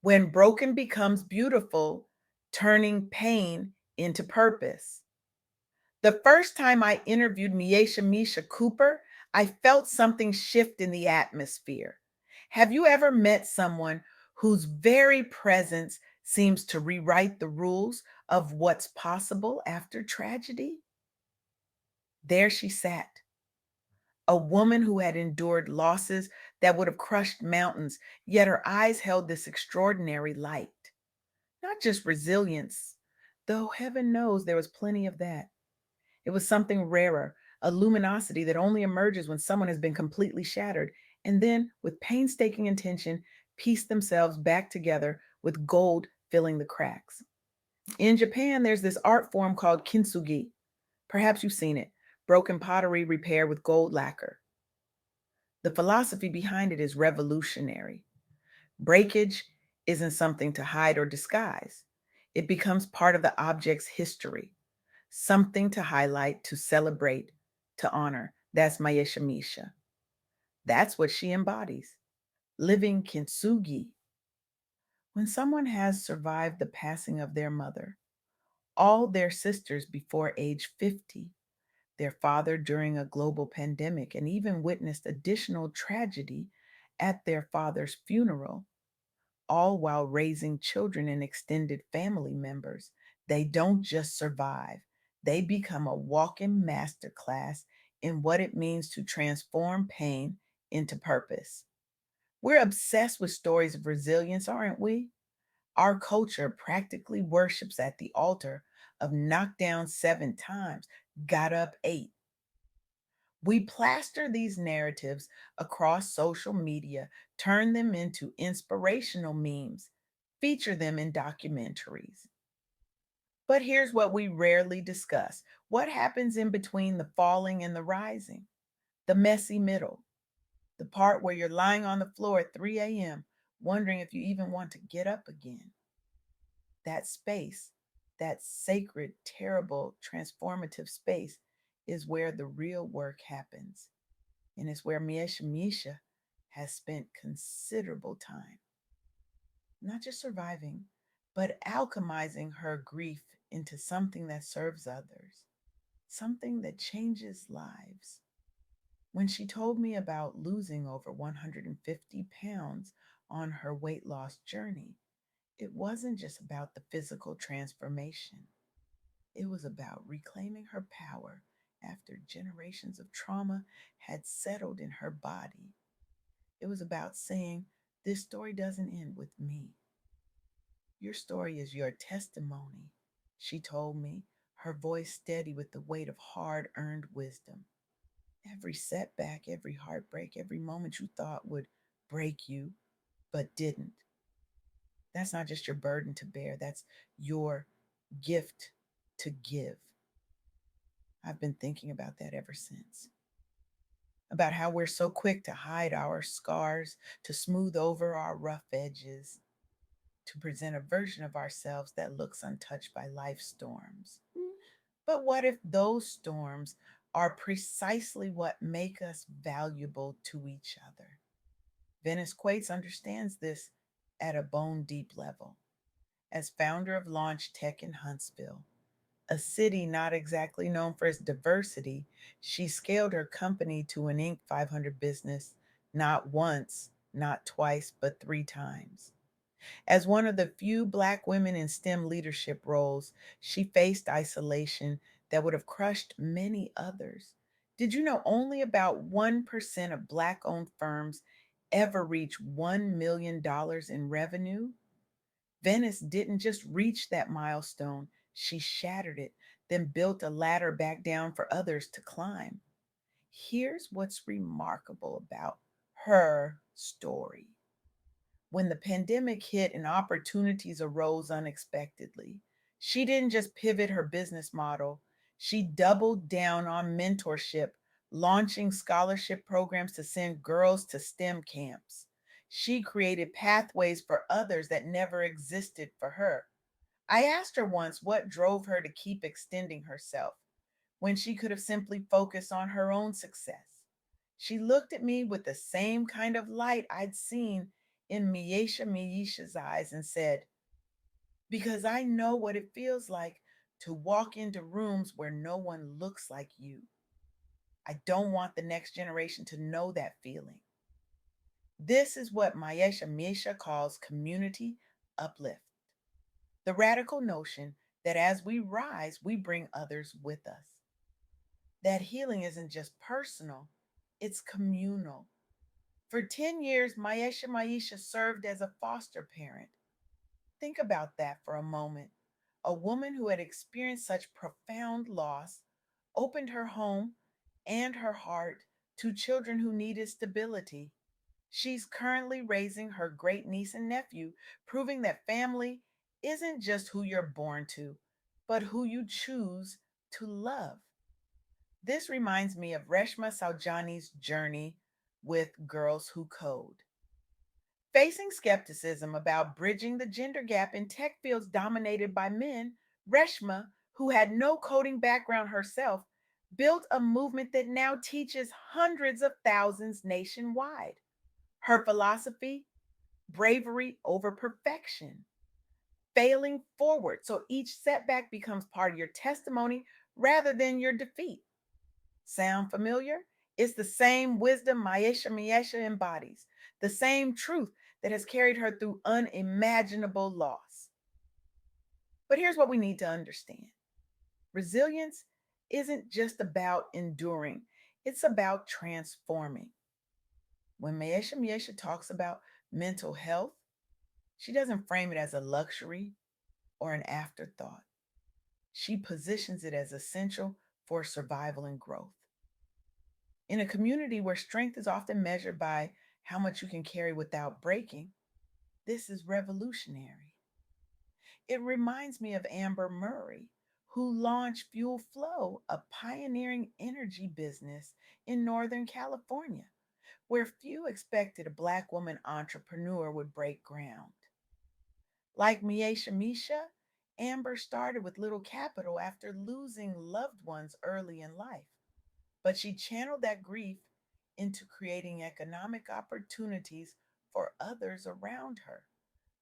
When broken becomes beautiful, turning pain into purpose. The first time I interviewed Myesha Cooper, I felt something shift in the atmosphere. Have you ever met someone whose very presence seems to rewrite the rules of what's possible after tragedy? There she sat, a woman who had endured losses that would have crushed mountains, yet her eyes held this extraordinary light. Not just resilience, though heaven knows there was plenty of that. It was something rarer, a luminosity that only emerges when someone has been completely shattered, and then, with painstaking intention, piece themselves back together with gold filling the cracks. In Japan, there's this art form called kintsugi. Perhaps you've seen it, broken pottery repaired with gold lacquer. The philosophy behind it is revolutionary. Breakage isn't something to hide or disguise, it becomes part of the object's history, something to highlight, to celebrate, to honor. That's Myesha Misha. That's what she embodies. Living kintsugi. When someone has survived the passing of their mother, all their sisters before age 50, their father during a global pandemic, and even witnessed additional tragedy at their father's funeral, all while raising children and extended family members. They don't just survive, they become a walking masterclass in what it means to transform pain into purpose. We're obsessed with stories of resilience, aren't we? Our culture practically worships at the altar of knocked down 7 times, got up 8. We plaster these narratives across social media, turn them into inspirational memes, feature them in documentaries. But here's what we rarely discuss: what happens in between the falling and the rising, the messy middle, the part where you're lying on the floor at 3 a.m., wondering if you even want to get up again. That space, that sacred, terrible, transformative space, is where the real work happens. And it's where Misha has spent considerable time, not just surviving, but alchemizing her grief into something that serves others, something that changes lives. When she told me about losing over 150 pounds on her weight loss journey, it wasn't just about the physical transformation. It was about reclaiming her power after generations of trauma had settled in her body. It was about saying, this story doesn't end with me. Your story is your testimony, she told me, her voice steady with the weight of hard earned wisdom. Every setback, every heartbreak, every moment you thought would break you, but didn't. That's not just your burden to bear, that's your gift to give. I've been thinking about that ever since. About how we're so quick to hide our scars, to smooth over our rough edges, to present a version of ourselves that looks untouched by life's storms. But what if those storms are precisely what make us valuable to each other? Venice Quates understands this at a bone deep level. As founder of Launch Tech in Huntsville, a city not exactly known for its diversity, she scaled her company to an Inc. 500 business not once, not twice, but 3 times. As one of the few Black women in STEM leadership roles, she faced isolation that would have crushed many others. Did you know only about 1% of Black owned firms ever reach $1 million in revenue? Venice didn't just reach that milestone, she shattered it, then built a ladder back down for others to climb. Here's what's remarkable about her story. When the pandemic hit and opportunities arose unexpectedly, she didn't just pivot her business model, she doubled down on mentorship, launching scholarship programs to send girls to STEM camps. She created pathways for others that never existed for her. I asked her once what drove her to keep extending herself when she could have simply focused on her own success. She looked at me with the same kind of light I'd seen in Myesha's eyes and said, because I know what it feels like to walk into rooms where no one looks like you. I don't want the next generation to know that feeling. This is what Myesha calls community uplift, the radical notion that as we rise, we bring others with us. That healing isn't just personal, it's communal. For 10 years, Myesha served as a foster parent. Think about that for a moment. A woman who had experienced such profound loss opened her home and her heart to children who needed stability. She's currently raising her great niece and nephew, proving that family isn't just who you're born to, but who you choose to love. This reminds me of Reshma Saujani's journey with Girls Who Code. Facing skepticism about bridging the gender gap in tech fields dominated by men, Reshma, who had no coding background herself, built a movement that now teaches hundreds of thousands nationwide. Her philosophy: bravery over perfection, failing forward so each setback becomes part of your testimony rather than your defeat. Sound familiar? It's the same wisdom Myesha embodies, the same truth that has carried her through unimaginable loss. But here's what we need to understand: resilience isn't just about enduring, it's about transforming. When Myesha talks about mental health, she doesn't frame it as a luxury or an afterthought. She positions it as essential for survival and growth. In a community where strength is often measured by how much you can carry without breaking, this is revolutionary. It reminds me of Amber Murray, who launched Fuel Flow, a pioneering energy business in Northern California, where few expected a Black woman entrepreneur would break ground. Like Myesha, Amber started with little capital after losing loved ones early in life, but she channeled that grief into creating economic opportunities for others around her.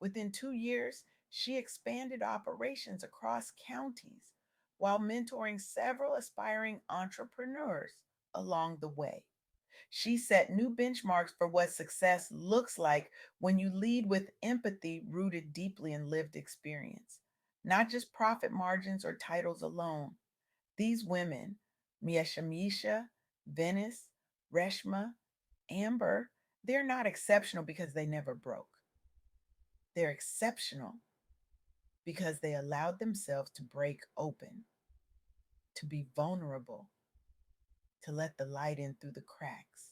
Within 2 years, she expanded operations across counties while mentoring several aspiring entrepreneurs along the way. She set new benchmarks for what success looks like when you lead with empathy rooted deeply in lived experience, not just profit margins or titles alone. These women, Myesha, Venice, Reshma, Amber, they're not exceptional because they never broke. They're exceptional because they allowed themselves to break open, to be vulnerable, to let the light in through the cracks.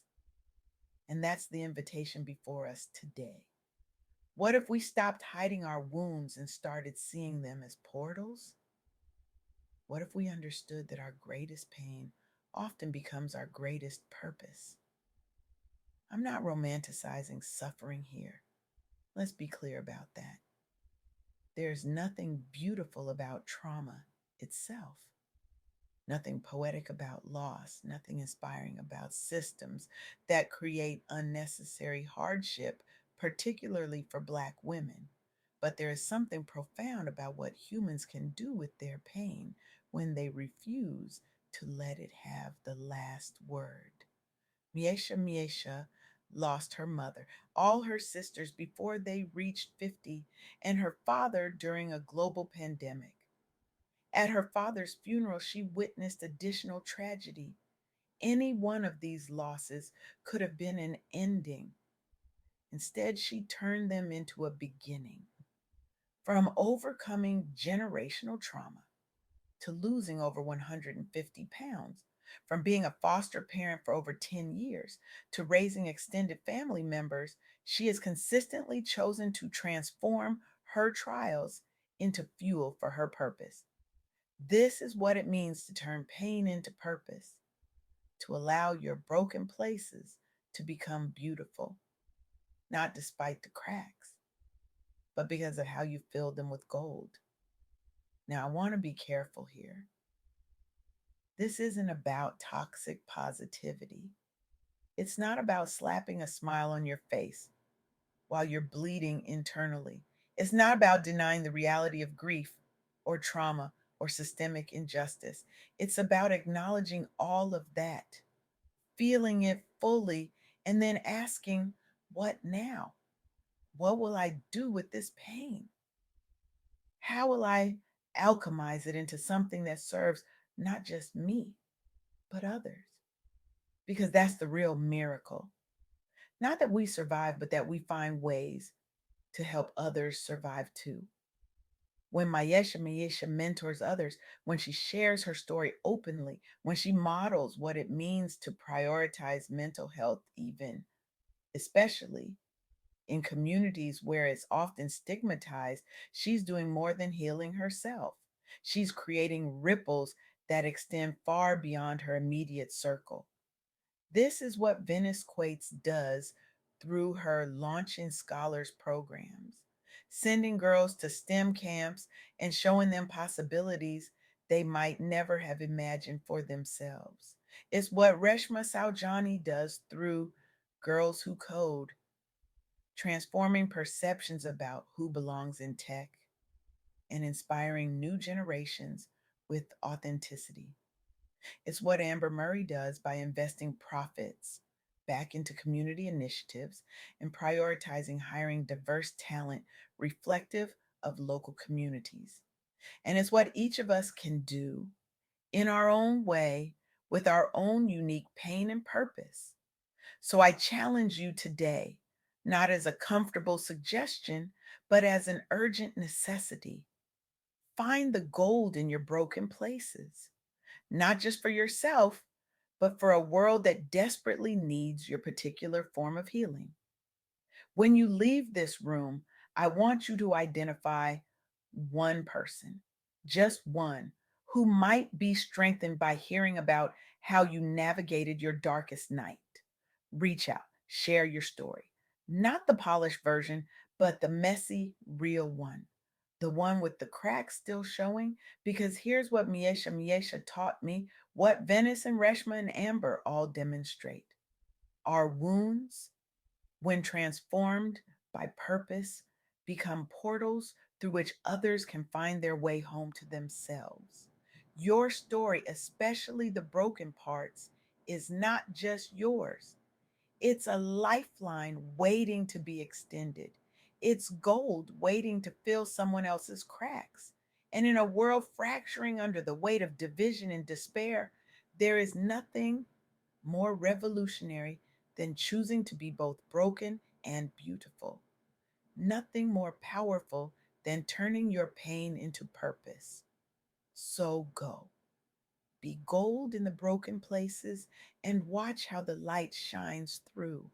And that's the invitation before us today. What if we stopped hiding our wounds and started seeing them as portals? What if we understood that our greatest pain often becomes our greatest purpose? I'm not romanticizing suffering here. Let's be clear about that. There's nothing beautiful about trauma itself, nothing poetic about loss, nothing inspiring about systems that create unnecessary hardship, particularly for Black women. But there is something profound about what humans can do with their pain when they refuse to let it have the last word. Myesha lost her mother, all her sisters before they reached 50, and her father during a global pandemic. At her father's funeral, she witnessed additional tragedy. Any one of these losses could have been an ending. Instead, she turned them into a beginning. From overcoming generational trauma to losing over 150 pounds, from being a foster parent for over 10 years to raising extended family members, she has consistently chosen to transform her trials into fuel for her purpose. This is what it means to turn pain into purpose, to allow your broken places to become beautiful, not despite the cracks, but because of how you filled them with gold. Now, I want to be careful here. This isn't about toxic positivity. It's not about slapping a smile on your face. while you're bleeding internally. It's not about denying the reality of grief or trauma or systemic injustice. It's about acknowledging all of that, feeling it fully, and then asking, what now? What will I do with this pain? How will I alchemize it into something that serves not just me, but others? Because that's the real miracle. Not that we survive, but that we find ways to help others survive too. When Myesha mentors others, when she shares her story openly, when she models what it means to prioritize mental health, even especially in communities where it's often stigmatized, she's doing more than healing herself. She's creating ripples that extend far beyond her immediate circle. This is what Venice Quates does through her Launching Scholars programs, sending girls to STEM camps and showing them possibilities they might never have imagined for themselves. It's what Reshma Saujani does through Girls Who Code, transforming perceptions about who belongs in tech and inspiring new generations with authenticity. It's what Amber Murray does by investing profits back into community initiatives and prioritizing hiring diverse talent reflective of local communities. And it's what each of us can do in our own way with our own unique pain and purpose. So I challenge you today, not as a comfortable suggestion, but as an urgent necessity. Find the gold in your broken places, not just for yourself, but for a world that desperately needs your particular form of healing. When you leave this room, I want you to identify one person, just one, who might be strengthened by hearing about how you navigated your darkest night. Reach out, share your story. Not the polished version, but the messy, real one. The one with the cracks still showing. Because here's what Myesha taught me, what Venice and Reshma and Amber all demonstrate. Our wounds, when transformed by purpose, become portals through which others can find their way home to themselves. Your story, especially the broken parts, is not just yours. It's a lifeline waiting to be extended. It's gold waiting to fill someone else's cracks. And in a world fracturing under the weight of division and despair, there is nothing more revolutionary than choosing to be both broken and beautiful. Nothing more powerful than turning your pain into purpose. So go. Be gold in the broken places and watch how the light shines through.